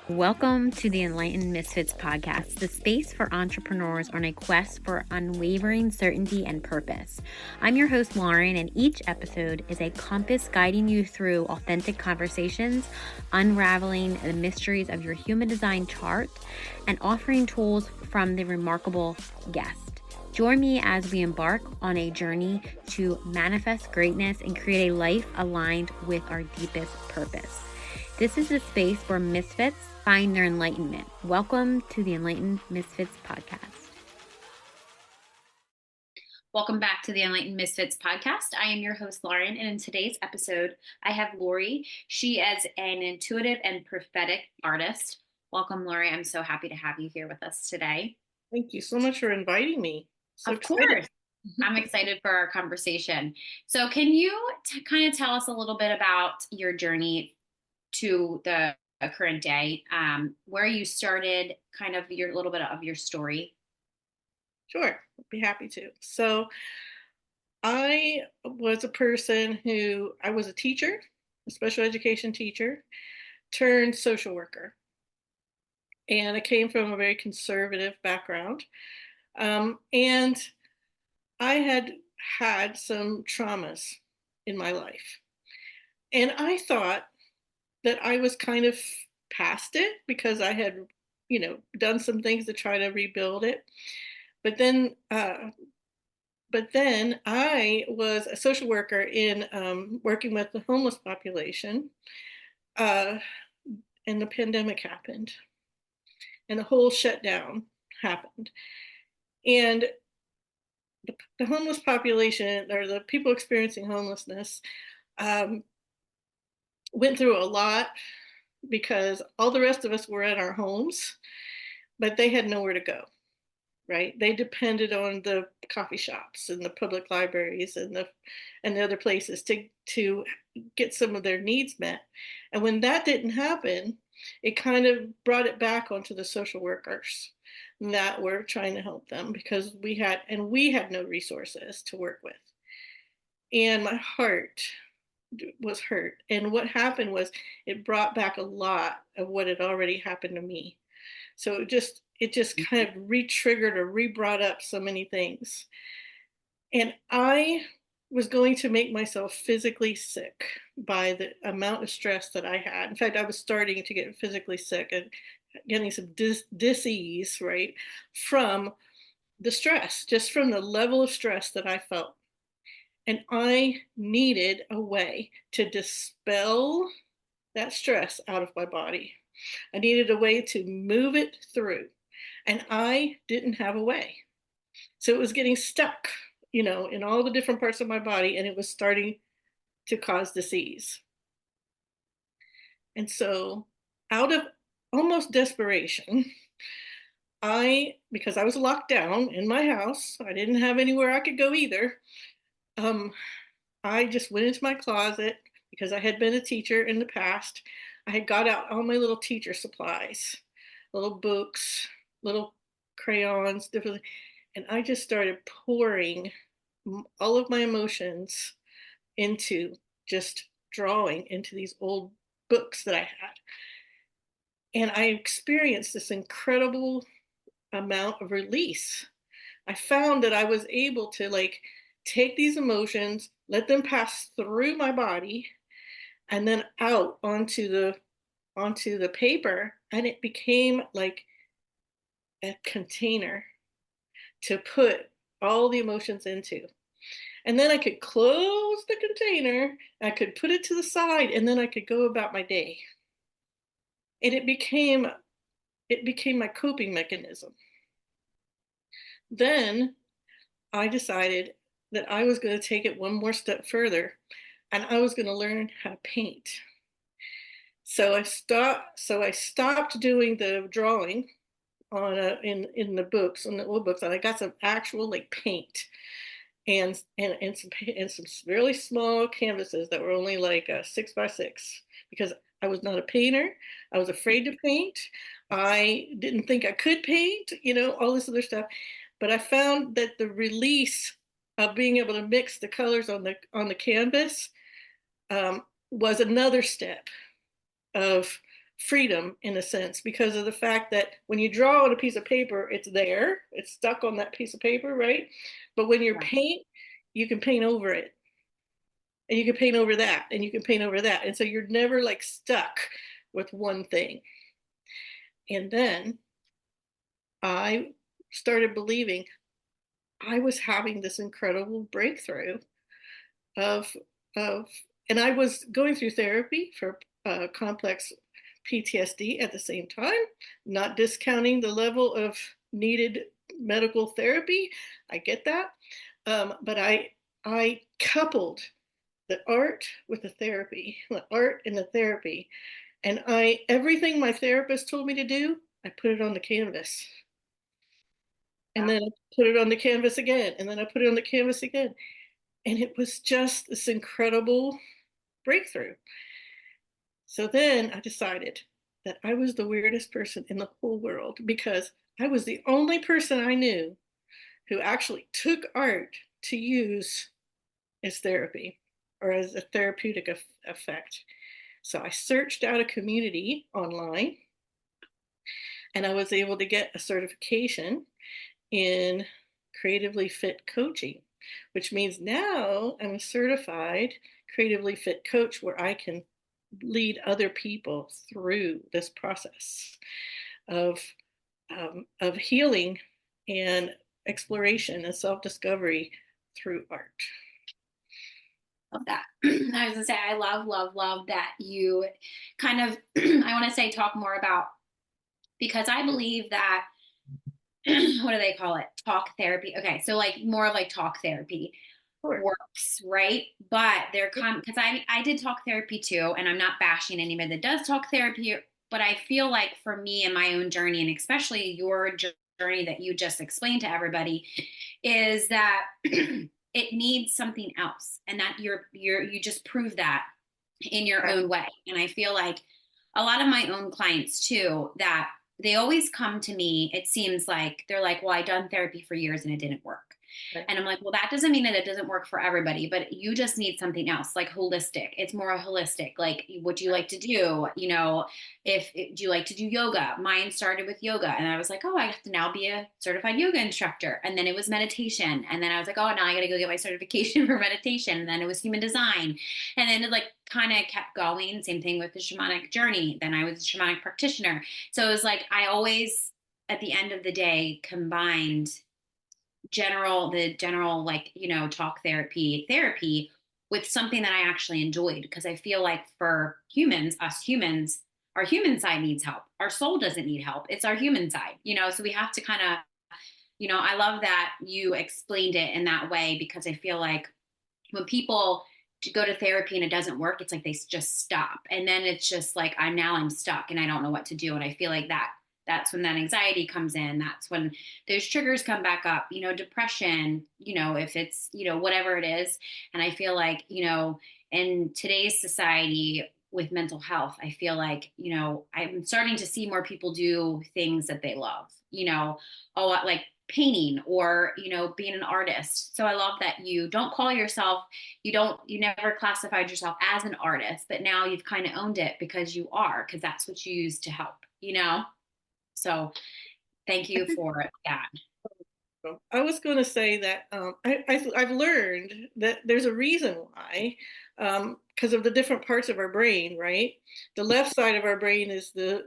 Welcome to the Enlightened Misfits podcast, the space for entrepreneurs on a quest for unwavering certainty and purpose. I'm your host, Lauren, and each episode is a compass guiding you through authentic conversations, unraveling the mysteries of your human design chart, and offering tools from the remarkable guest. Join me as we embark on a journey to manifest greatness and create a life aligned with our deepest purpose. This is the space where misfits find their enlightenment. Welcome to the Enlightened Misfits podcast. Welcome back to the Enlightened Misfits podcast. I am your host, Lauren, and in today's episode, I have Lori. She is an intuitive and prophetic artist. Welcome, Lori. I'm so happy to have you here with us today. Thank you so much for inviting me. So of excited. course. I'm excited for our conversation. So can you kind of tell us a little bit about your journey to the current day, where you started, kind of your little bit of your story? Sure, I'd be happy to. So I was a person who, I was a teacher, a special education teacher, turned social worker. And I came from a very conservative background. And I had some traumas in my life. And I thought that I was kind of past it because I had, done some things to try to rebuild it. But then I was a social worker in working with the homeless population, and the pandemic happened, and the whole shutdown happened, and the homeless population, or the people experiencing homelessness, went through a lot because all the rest of us were at our homes, but they had nowhere to go. Right? They depended on the coffee shops and the public libraries and the other places to get some of their needs met. And when that didn't happen, it kind of brought it back onto the social workers that were trying to help them, because we had no resources to work with. And my heart was hurt. And what happened was it brought back a lot of what had already happened to me. So it just kind of re-triggered or re-brought up so many things. And I was going to make myself physically sick by the amount of stress that I had. In fact, I was starting to get physically sick and getting some dis-ease, right, from the stress, just from the level of stress that I felt. And I needed a way to dispel that stress out of my body. I needed a way to move it through. And I didn't have a way. So it was getting stuck, in all the different parts of my body, and it was starting to cause disease. And so, out of almost desperation, because I was locked down in my house, I didn't have anywhere I could go either. I just went into my closet, because I had been a teacher in the past. I had got out all my little teacher supplies, little books, little crayons, different, and I just started pouring all of my emotions into just drawing into these old books that I had. And I experienced this incredible amount of release. I found that I was able to take these emotions, let them pass through my body, and then out onto the paper, and it became like a container to put all the emotions into. And then I could close the container, I could put it to the side, and then I could go about my day. And it became my coping mechanism. Then I decided that I was going to take it one more step further, and I was going to learn how to paint. So I stopped doing the drawing in the books, in the old books, and I got some actual paint and some really small canvases that were only 6x6, because I was not a painter. I was afraid to paint. I didn't think I could paint, all this other stuff. But I found that the release of being able to mix the colors on the canvas was another step of freedom in a sense, because of the fact that when you draw on a piece of paper, it's there, it's stuck on that piece of paper, right? But when you Right. paint, you can paint over it, and you can paint over that, and you can paint over that. And so you're never like stuck with one thing. And then I started believing I was having this incredible breakthrough of of and I was going through therapy for complex PTSD at the same time, not discounting the level of needed medical therapy. I get that, but I coupled the art with the art and the therapy, and I everything my therapist told me to do, I put it on the canvas, and Yeah. then I put it on the canvas again, and then I put it on the canvas again, and it was just this incredible breakthrough. So then I decided that I was the weirdest person in the whole world, because I was the only person I knew who actually took art to use as therapy or as a therapeutic effect. So I searched out a community online, and I was able to get a certification in creatively fit coaching, which means now I'm a certified creatively fit coach where I can lead other people through this process of of healing and exploration and self-discovery through art. Love that. I was gonna say, I love that you kind of, I want to say, talk more about, because I believe that, what do they call it? Talk therapy. Okay. So like more of like talk therapy Sure. works, right? But they're because I did talk therapy too, and I'm not bashing anybody that does talk therapy, but I feel like for me and my own journey, and especially your journey that you just explained to everybody, is that it needs something else, and that you just prove that in your Right. own way. And I feel like a lot of my own clients too, that they always come to me, it seems like they're like, well, I done therapy for years and it didn't work. Right. And I'm like, well, that doesn't mean that it doesn't work for everybody, but you just need something else, like holistic. It's more holistic. Like, what do you like to do? If do you like to do yoga? Mine started with yoga, and I was like, oh, I have to now be a certified yoga instructor. And then it was meditation, and then I was like, oh, now I got to go get my certification for meditation. And then it was human design, and then it like kind of kept going. Same thing with the shamanic journey. Then I was a shamanic practitioner. So it was like I always, at the end of the day, combined the general, like, talk therapy with something that I actually enjoyed, because I feel like for humans, us humans, our human side needs help. Our soul doesn't need help. It's our human side, so we have to kind of, I love that you explained it in that way, because I feel like when people go to therapy and it doesn't work, it's like they just stop. And then it's just like, I'm stuck and I don't know what to do. And I feel like that's when that anxiety comes in. That's when those triggers come back up, depression, if it's, whatever it is. And I feel like, in today's society with mental health, I feel like, I'm starting to see more people do things that they love, a lot, like painting or, being an artist. So I love that you don't call yourself, you never classified yourself as an artist, but now you've kind of owned it because you are, because that's what you use to help. So thank you for that. I was going to say that I've learned that there's a reason why, because of the different parts of our brain, right? The left side of our brain is the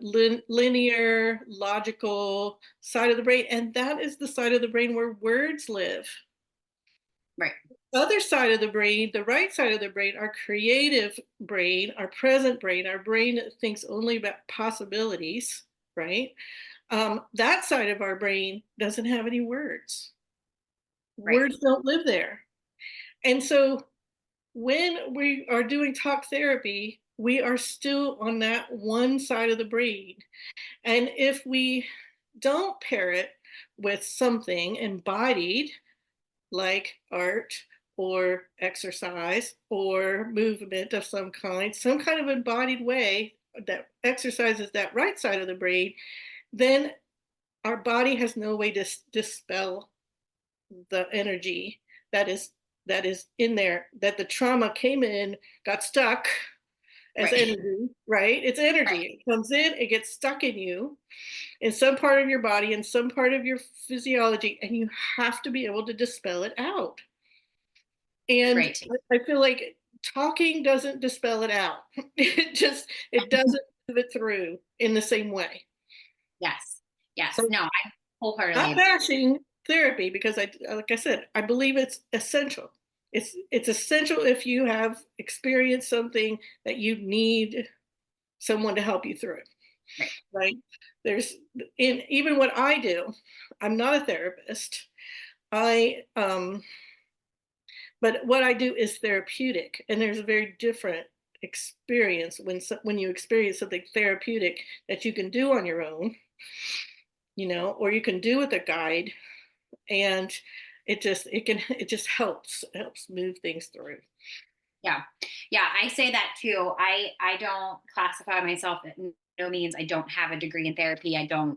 linear, logical side of the brain, and that is the side of the brain where words live. Right. The other side of the brain, the right side of the brain, our creative brain, our present brain, our brain that thinks only about possibilities, right? That side of our brain doesn't have any words. Right. Words don't live there. And so when we are doing talk therapy, we are still on that one side of the brain. And if we don't pair it with something embodied, like art or exercise or movement of some kind of embodied way that exercises that right side of the brain, then our body has no way to dispel the energy that is in there, that the trauma came in, got stuck, as Right. energy, right? It's energy. It comes in, it gets stuck in some part of your body, in some part of your physiology, and you have to be able to dispel it out. And Right. I feel like talking doesn't dispel it out. It doesn't move it through in the same way. Yes. Yes. So No, I wholeheartedly not agree. bashing therapy because like I said, I believe it's essential. It's essential if you have experienced something that you need someone to help you through, Right. right? There's in even what I do, I'm not a therapist. I But what I do is therapeutic, and there's a very different experience when you experience something therapeutic that you can do on your own, or you can do with a guide, and it just helps move things through. Yeah. Yeah. I say that too. I don't classify myself at no means. I don't have a degree in therapy. I don't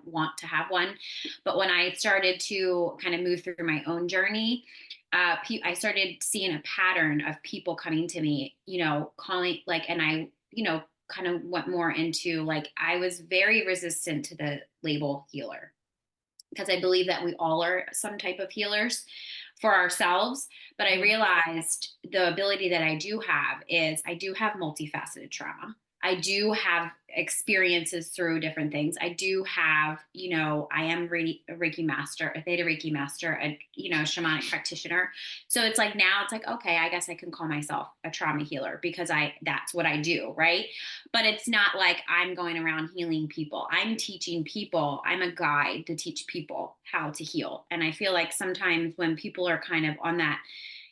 want to have one. But when I started to kind of move through my own journey, I started seeing a pattern of people coming to me, calling like, and I, kind of went more into like, I was very resistant to the label healer because I believe that we all are some type of healers for ourselves. But I Mhm. realized the ability that I do have is I do have multifaceted trauma. I do have experiences through different things. I do have, I am a Reiki master, a Theta Reiki master, a, shamanic practitioner. So it's like now it's like, okay, I guess I can call myself a trauma healer because that's what I do. Right. But it's not like I'm going around healing people. I'm teaching people. I'm a guide to teach people how to heal. And I feel like sometimes when people are kind of on that,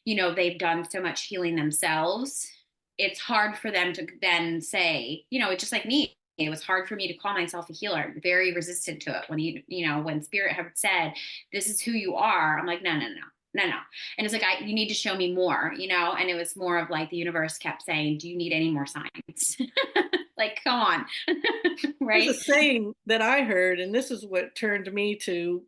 they've done so much healing themselves, it's hard for them to then say, it's just like me. It was hard for me to call myself a healer. I'm very resistant to it. When Spirit had said, this is who you are, I'm like, no, no, no. No, no. And it's like, you need to show me more, and it was more of like the universe kept saying, do you need any more signs? Like, come on. There's a Right. saying that I heard, and this is what turned me to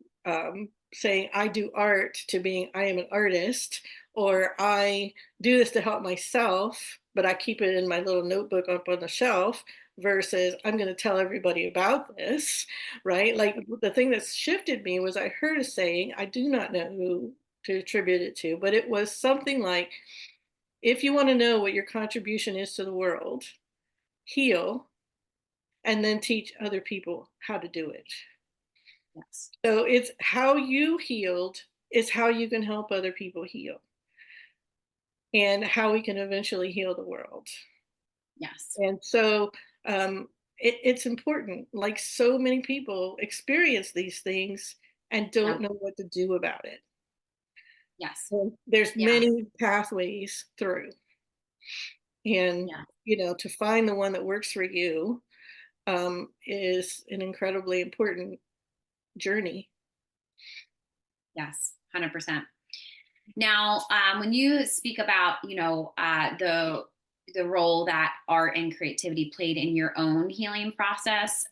saying I do art to being I am an artist, or I do this to help myself, but I keep it in my little notebook up on the shelf versus I'm going to tell everybody about this, right? Like the thing that shifted me was I heard a saying, I do not know who to attribute it to, but it was something like, if you want to know what your contribution is to the world, heal and then teach other people how to do it. Yes. So it's how you healed is how you can help other people heal and how we can eventually heal the world. Yes. And so it's important. Like so many people experience these things and Yeah. don't know what to do about it. Yes. And there's Yeah. many pathways through. And, Yeah. to find the one that works for you is an incredibly important journey. Yes. 100%. Now, when you speak about, the role that art and creativity played in your own healing process,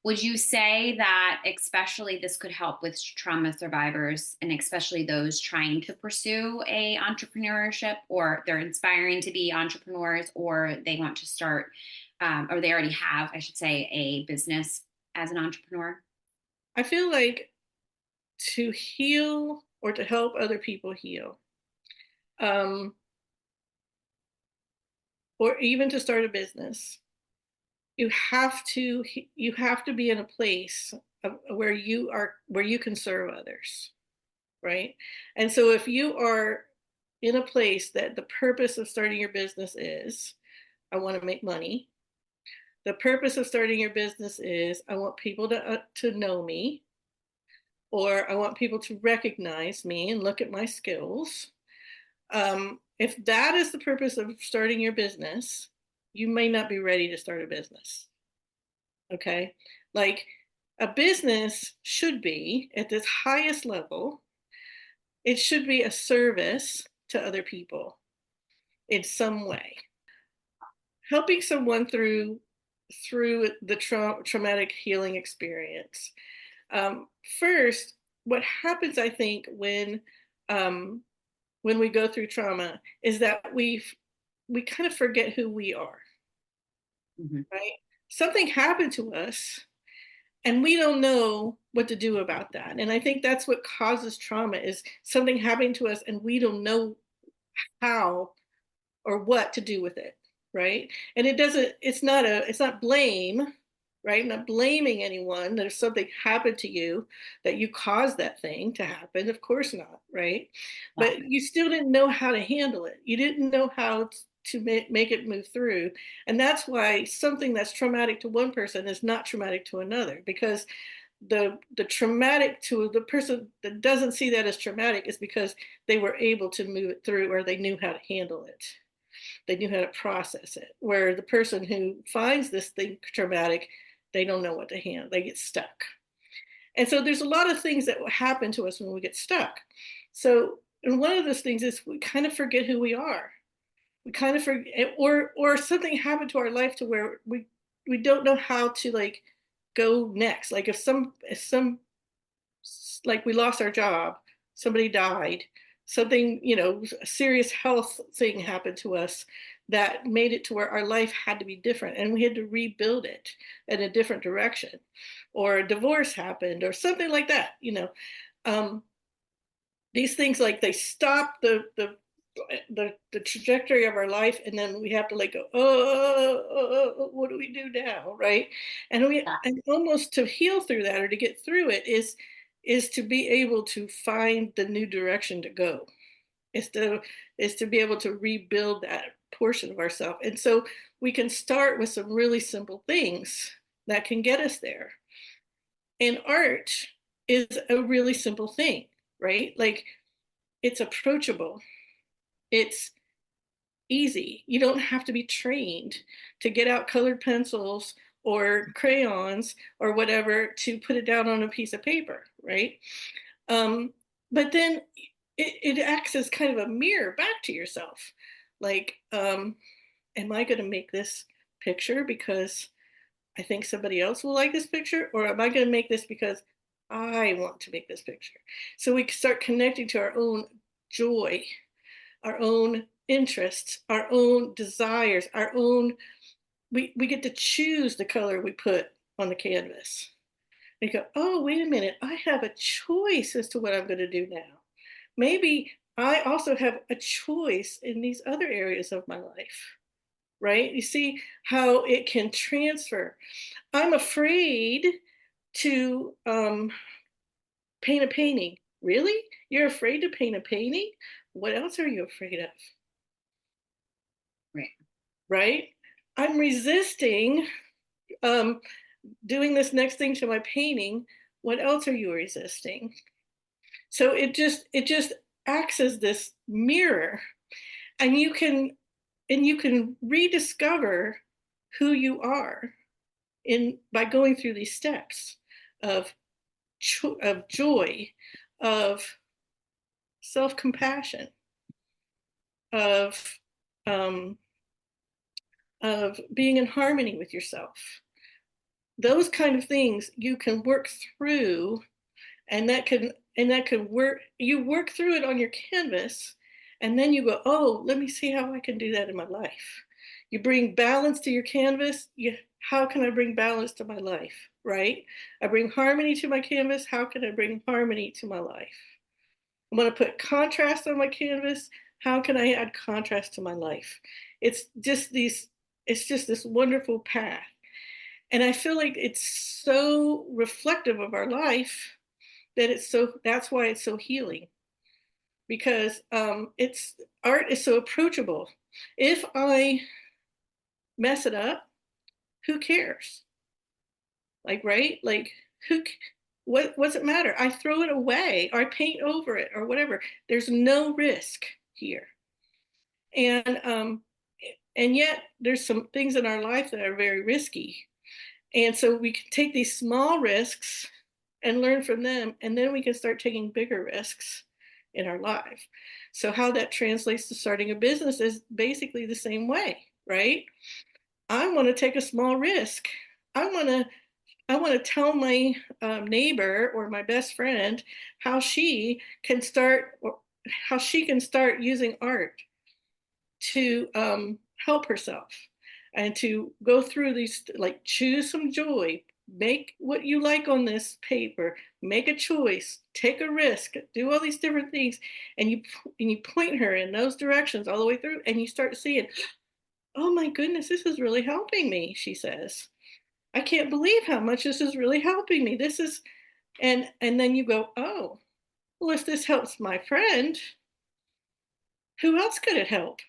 would you say that especially this could help with trauma survivors and especially those trying to pursue a entrepreneurship, or they're inspiring to be entrepreneurs, or they want to start, or they already have, I should say, a business as an entrepreneur? I feel like to heal or to help other people heal, um, or even to start a business, you have to be in a place where you can serve others, right? And so if you are in a place that the purpose of starting your business is, I want to make money. The purpose of starting your business is, I want people to know me, or I want people to recognize me and look at my skills. If that is the purpose of starting your business, you may not be ready to start a business. Okay. Like a business should be at this highest level, it should be a service to other people in some way, helping someone through the traumatic healing experience. Um, First, what happens, I think, um, when we go through trauma is that we kind of forget who we are, Mm-hmm. right? Something happened to us and we don't know what to do about that. And I think that's what causes trauma, is something happening to us and we don't know how or what to do with it, right? And it's not blame, right? Not blaming anyone. There's something happened to you that you caused that thing to happen. Of course not, right? Yeah. But you still didn't know how to handle it. You didn't know how to make it move through. And that's why something that's traumatic to one person is not traumatic to another, because the traumatic to the person that doesn't see that as traumatic is because they were able to move it through, or they knew how to handle it. They knew how to process it. Where the person who finds this thing traumatic, they don't know what to handle. They get stuck. And so there's a lot of things that will happen to us when we get stuck. So, and one of those things is we kind of forget who we are. We kind of forget, or something happened to our life to where we don't know how to like go next. Like if some like we lost our job, somebody died, something, a serious health thing happened to us that made it to where our life had to be different and we had to rebuild it in a different direction, or a divorce happened or something like that. Um, these things, like, they stop the trajectory of our life, and then we have to like go, oh, what do we do now, right? And almost to heal through that, or to get through it, is to be able to find the new direction to go, is to be able to rebuild that portion of ourselves. And so we can start with some really simple things that can get us there. And art is a really simple thing, right? Like, it's approachable, it's easy. You don't have to be trained to get out colored pencils or crayons or whatever to put it down on a piece of paper, right? But then it acts as kind of a mirror back to yourself. Like, am I going to make this picture because I think somebody else will like this picture? Or am I going to make this because I want to make this picture? So we start connecting to our own joy, our own interests, our own desires, we get to choose the color we put on the canvas. We go, oh, wait a minute, I have a choice as to what I'm going to do now. Maybe I also have a choice in these other areas of my life, right? You see how it can transfer. I'm afraid to paint a painting. Really? You're afraid to paint a painting? What else are you afraid of? Right. Right? I'm resisting um, doing this next thing to my painting. What else are you resisting? So it just acts as this mirror, and you can rediscover who you are in by going through these steps of of joy, of self-compassion, of um, of being in harmony with yourself. Those kind of things you can work through, and that can work. You work through it on your canvas, and then you go, oh, let me see how I can do that in my life. You bring balance to your canvas. How can I bring balance to my life, right? I bring harmony to my canvas. How can I bring harmony to my life? I want to put contrast on my canvas. How can I add contrast to my life? It's just these, it's just this wonderful path. And I feel like it's so reflective of our life that that's why it's so healing, because it's art is so approachable. If I mess it up, who cares? Like, right? Like, who what's it matter? I throw it away, or I paint over it, or whatever. There's no risk here. And yet there's some things in our life that are very risky. And so we can take these small risks and learn from them, and then we can start taking bigger risks in our life. So how that translates to starting a business is basically the same way, right? I want to take a small risk. I want to I want to tell my neighbor or my best friend how she can start, or how she can start using art to help herself and to go through these, like, choose some joy, make what you like on this paper, make a choice, take a risk, do all these different things, and you point her in those directions all the way through, and you start seeing, oh my goodness, this is really helping me, she says. I can't believe how much this is really helping me. This is, and then you go, oh, well, if this helps my friend, who else could it help?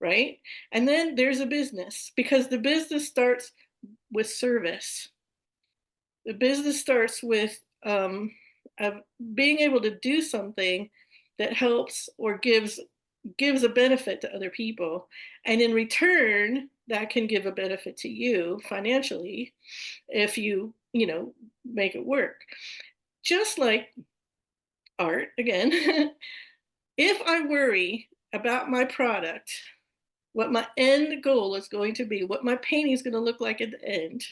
Right? And then there's a business, because the business starts with service. The business starts with being able to do something that helps or gives a benefit to other people, and in return, that can give a benefit to you financially if you make it work. Just like art again. If I worry about my product, what my end goal is going to be, what my painting is going to look like at the end.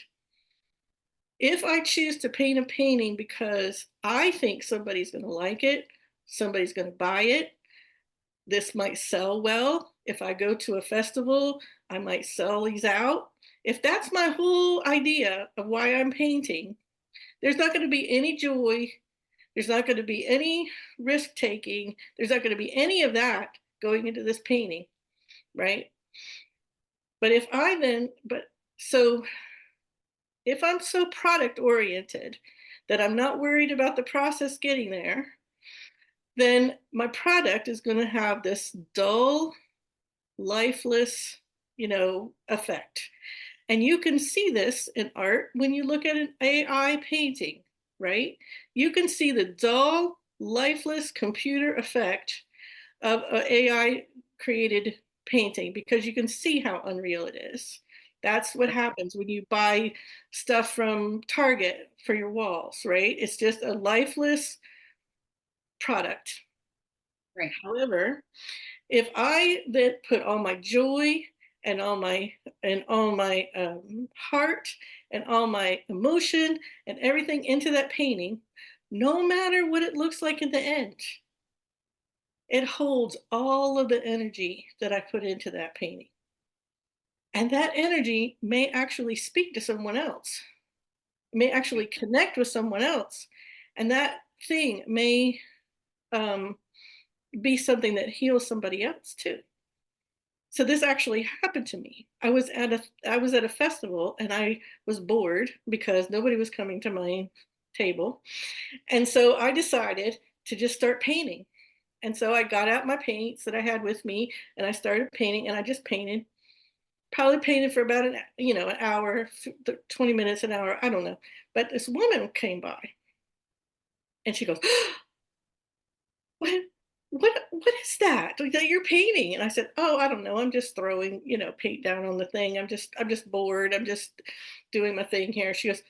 If I choose to paint a painting because I think somebody's going to like it, somebody's going to buy it, this might sell well. If I go to a festival, I might sell these out. If that's my whole idea of why I'm painting, there's not going to be any joy. There's not going to be any risk taking. There's not going to be any of that going into this painting, right? But if I then, but so if I'm so product oriented that I'm not worried about the process getting there, then my product is going to have this dull, lifeless, effect. And you can see this in art when you look at an AI painting, right? You can see the dull, lifeless computer effect of an AI created painting, because you can see how unreal it is. That's what happens when you buy stuff from Target for your walls, right? It's just a lifeless product. Right. However, if I then put all my joy and all my heart and all my emotion and everything into that painting, no matter what it looks like in the end, it holds all of the energy that I put into that painting. And that energy may actually speak to someone else, may actually connect with someone else. And that thing may um, be something that heals somebody else too. So this actually happened to me. I was at a festival, and I was bored because nobody was coming to my table. And so I decided to just start painting. And so I got out my paints that I had with me, and I started painting, and I just painted, probably painted for about an hour, 20 minutes, an hour, I don't know. But this woman came by, and she goes, what what is that you're painting? And I said, oh, I don't know, I'm just throwing paint down on the thing. I'm just bored. I'm just doing my thing here. She goes,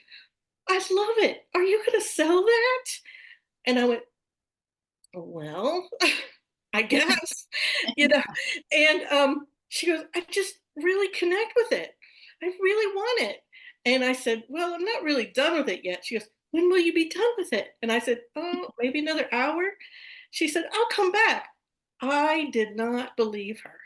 I love it. Are you going to sell that? And I went, well, I guess, you know. And she goes, I just really connect with it. I really want it. And I said, well, I'm not really done with it yet. She goes, when will you be done with it? And I said, oh, maybe another hour. She said, I'll come back. I did not believe her.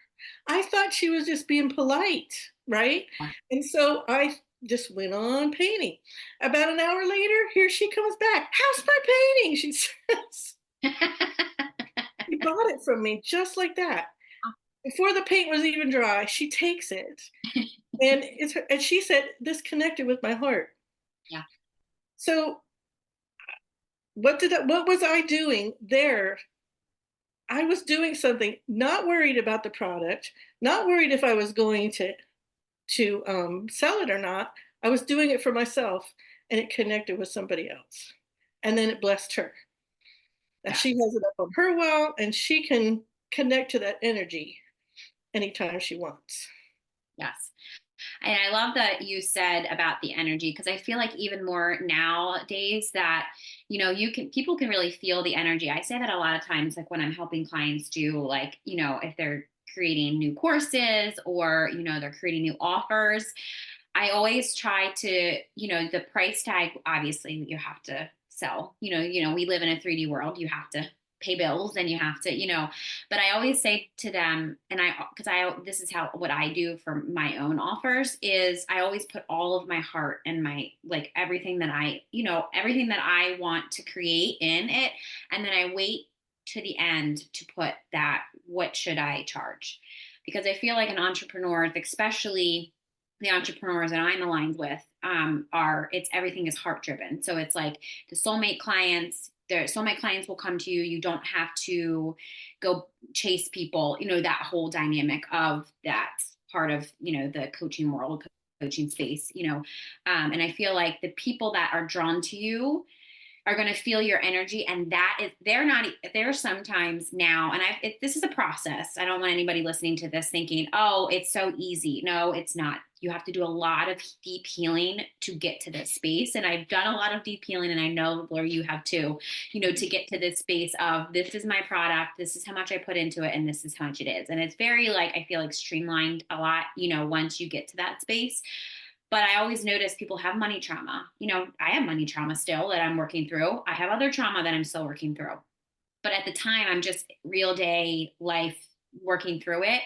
I thought she was just being polite, right? And so I just went on painting. About an hour later, here she comes back. How's my painting? She says. She bought it from me just like that. Before the paint was even dry, she takes it. And she said, this connected with my heart. Yeah. So what was I doing there? I was doing something, not worried about the product, not worried if I was going to sell it or not. I was doing it for myself, and it connected with somebody else, and then it blessed her. Now Yeah. she has it up on her wall, and she can connect to that energy anytime she wants. Yes. And I love that you said about the energy, because I feel like even more nowadays that, people can really feel the energy. I say that a lot of times, like when I'm helping clients do, like, if they're creating new courses or, they're creating new offers, I always try to, the price tag, obviously you have to sell, we live in a 3D world. You have to pay bills and you have to, but I always say to them, and this is what I do for my own offers is I always put all of my heart and my, like everything that everything that I want to create in it. And then I wait to the end to put that, what should I charge? Because I feel like an entrepreneur, especially the entrepreneurs that I'm aligned with, everything is heart driven. So it's like the soulmate clients will come to you. You don't have to go chase people, that whole dynamic of that part of, the coaching world, coaching space, and I feel like the people that are drawn to you are going to feel your energy. And they're sometimes now, and this is a process. I don't want anybody listening to this thinking, oh, it's so easy. No, it's not. You have to do a lot of deep healing to get to this space. And I've done a lot of deep healing, and I know, Lori, you have too, to get to this space of, this is my product, this is how much I put into it, and this is how much it is. And it's very, like, I feel like streamlined a lot, once you get to that space. But I always notice people have money trauma. I have money trauma still that I'm working through. I have other trauma that I'm still working through. But at the time, I'm just real day life working through it.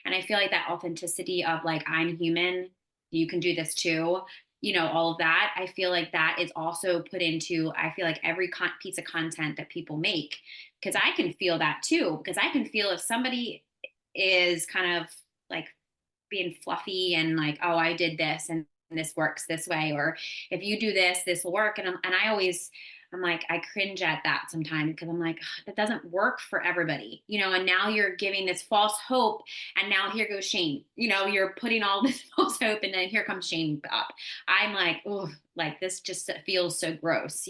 And I feel like that authenticity of, like, I'm human, you can do this too, all of that. I feel like that is also put into, I feel like every piece of content that people make, because I can feel that too, because I can feel if somebody is kind of like being fluffy and like, oh, I did this and this works this way, or if you do this, this will work. And I'm like, I cringe at that sometimes, because I'm like, that doesn't work for everybody, and now you're giving this false hope. And now here goes shame, you're putting all this false hope, and then here comes shame up. I'm like, oh, like this just feels so gross,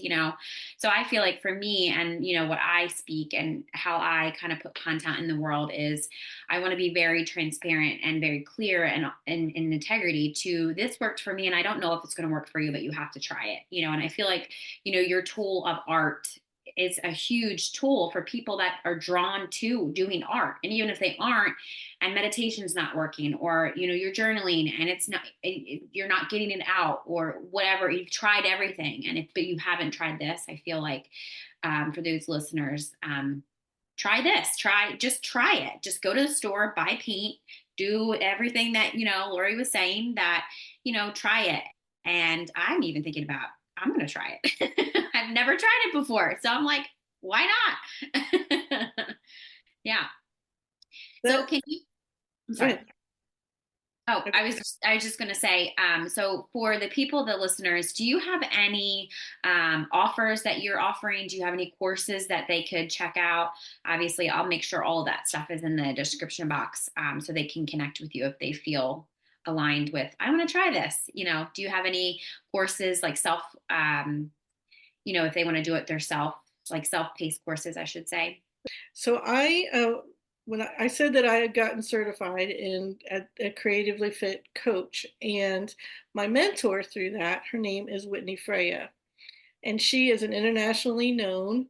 So I feel like for me, and, what I speak and how I kind of put content in the world is I want to be very transparent and very clear and in integrity to, this worked for me. And I don't know if it's going to work for you, but you have to try it, and I feel like, your tool of art is a huge tool for people that are drawn to doing art. And even if they aren't, and meditation's not working, or, you're journaling and it's not, you're not getting it out, or whatever, you've tried everything. But you haven't tried this, I feel like, for those listeners, try this, just try it. Just go to the store, buy paint, do everything that, Lori was saying, that, try it. And I'm even thinking about, I'm going to try it. I've never tried it before. So I'm like, why not? Yeah. So can you, I'm sorry. Right. Oh, I was just going to say, so for the people, the listeners, do you have any offers that you're offering? Do you have any courses that they could check out? Obviously, I'll make sure all of that stuff is in the description box, so they can connect with you if they feel aligned with, I want to try this. Do you have any courses, like if they want to do it themselves, like self-paced courses, I should say? So when I said that I had gotten certified in a creatively fit coach, and my mentor through that, her name is Whitney Freya, and she is an internationally known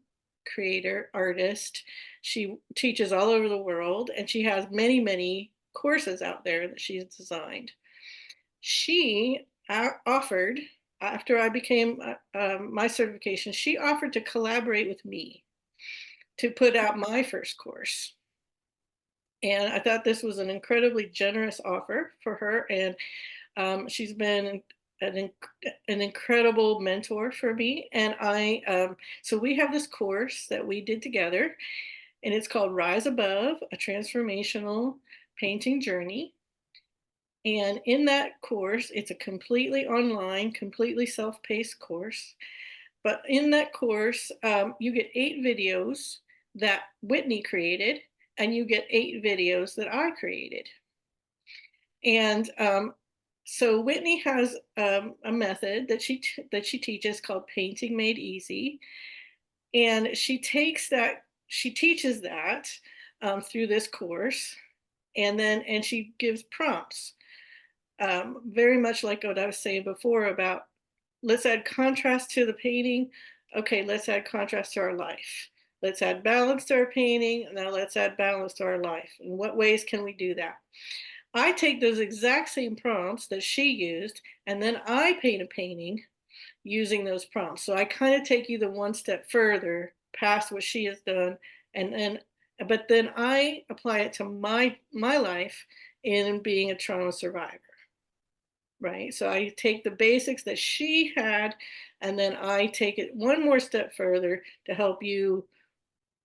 creator, artist. She teaches all over the world, and she has many, many courses out there that she's designed. She offered, after I became my certification, she offered to collaborate with me to put out my first course. And I thought this was an incredibly generous offer for her. And she's been an incredible mentor for me. And so we have this course that we did together, and it's called Rise Above, a Transformational Painting Journey. And in that course, it's a completely online, completely self-paced course. But in that course, you get 8 videos that Whitney created, and you get 8 videos that I created. And so Whitney has a method that she teaches called Painting Made Easy, and she teaches that through this course, and she gives prompts, very much like what I was saying before about, let's add contrast to the painting. Okay, let's add contrast to our life. Let's add balance to our painting. Now let's add balance to our life. In what ways can we do that? I take those exact same prompts that she used, and then I paint a painting using those prompts. So I kind of take you the one step further past what she has done And but then I apply it to my life in being a trauma survivor, right? So I take the basics that she had, and then I take it one more step further to help you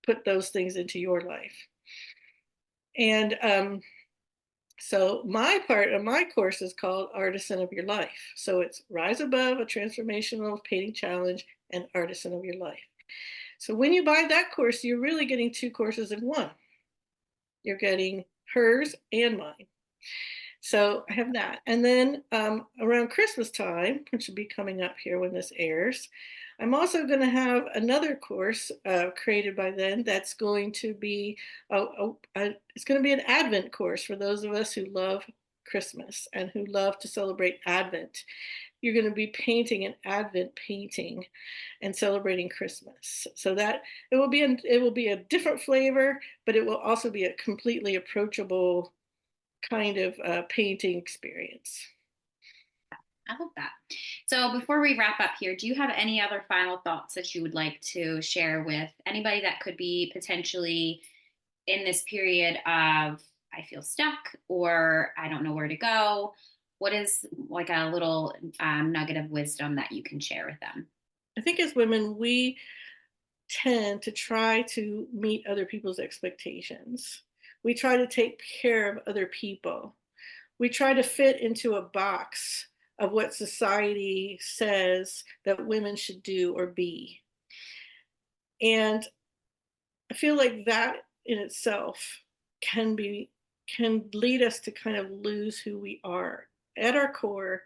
put those things into your life. And so my part of my course is called Artisan of Your Life. So it's Rise Above a Transformational Painting Challenge and Artisan of Your Life. So when you buy that course, you're really getting 2 courses in one. You're getting hers and mine. So I have that. And then around Christmas time, which will be coming up here when this airs, I'm also going to have another course created by then that's going to be it's going to be an Advent course for those of us who love Christmas and who love to celebrate Advent. You're going to be painting an Advent painting and celebrating Christmas. So that it will be a different flavor, but it will also be a completely approachable kind of painting experience. I love that. So before we wrap up here, do you have any other final thoughts that you would like to share with anybody that could be potentially in this period of I feel stuck or I don't know where to go? What is like a little nugget of wisdom that you can share with them? I think as women, we tend to try to meet other people's expectations. We try to take care of other people. We try to fit into a box of what society says that women should do or be. And I feel like that in itself can lead us to kind of lose who we are at our core,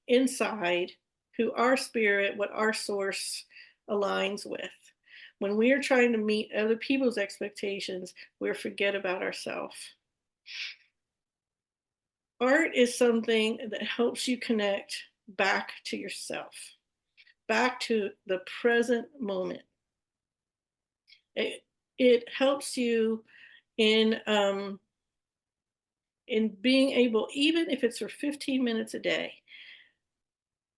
inside, who our spirit, what our source aligns with. When we are trying to meet other people's expectations, we forget about ourselves. Art is something that helps you connect back to yourself, back to the present moment. It helps you in being able, even if it's for 15 minutes a day,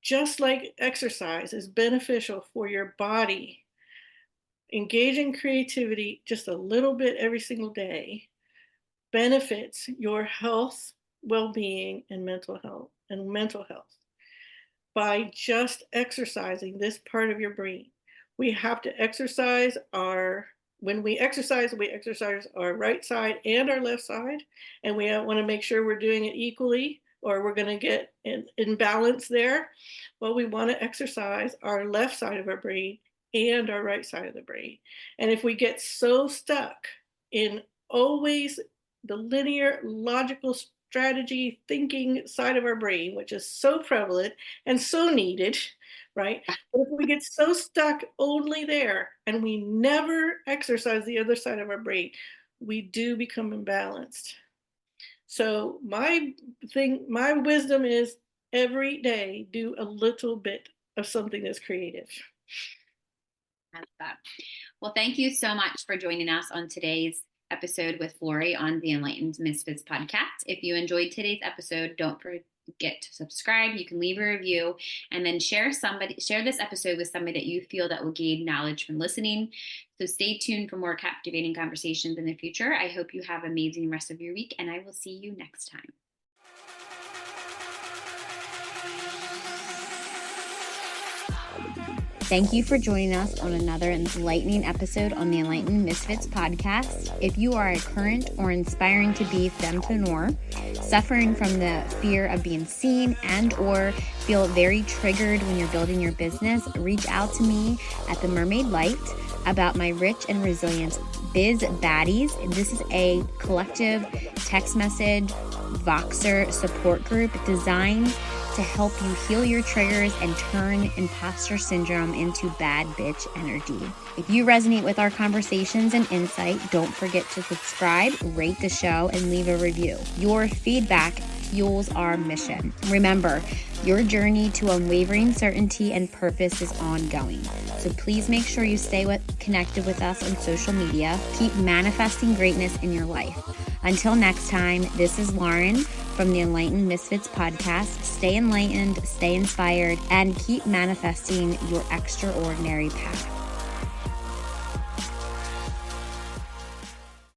just like exercise is beneficial for your body, engage in creativity just a little bit every single day benefits your health, well-being, and mental health by just exercising this part of your brain. We have to exercise when we exercise our right side and our left side, and we want to make sure we're doing it equally or we're going to get in balance there. Well, we want to exercise our left side of our brain and our right side of the brain. And if we get so stuck in always the linear, logical strategy thinking side of our brain, which is so prevalent and so needed, right? But if we get so stuck only there and we never exercise the other side of our brain, we do become imbalanced. So my wisdom is every day do a little bit of something that's creative. That's that. Well, thank you so much for joining us on today's episode with Lori on the Enlightened Misfits podcast. If you enjoyed today's episode, don't forget to subscribe. You can leave a review and then share this episode with somebody that you feel that will gain knowledge from listening. So stay tuned for more captivating conversations in the future. I hope you have an amazing rest of your week, and I will see you next time. Thank you for joining us on another enlightening episode on the Enlightened Misfits podcast. If you are a current or inspiring to be fempreneur, suffering from the fear of being seen and or feel very triggered when you're building your business, reach out to me at The Mermaid Light about my Rich and Resilient Biz Baddies. This is a collective text message Voxer support group designed to help you heal your triggers and turn imposter syndrome into bad bitch energy. If you resonate with our conversations and insight, don't forget to subscribe, rate the show, and leave a review. Your feedback fuels our mission. Remember, your journey to unwavering certainty and purpose is ongoing. So please make sure you stay connected with us on social media. Keep manifesting greatness in your life. Until next time, this is Lauren from the Enlightened Misfits podcast. Stay enlightened, stay inspired, and keep manifesting your extraordinary path.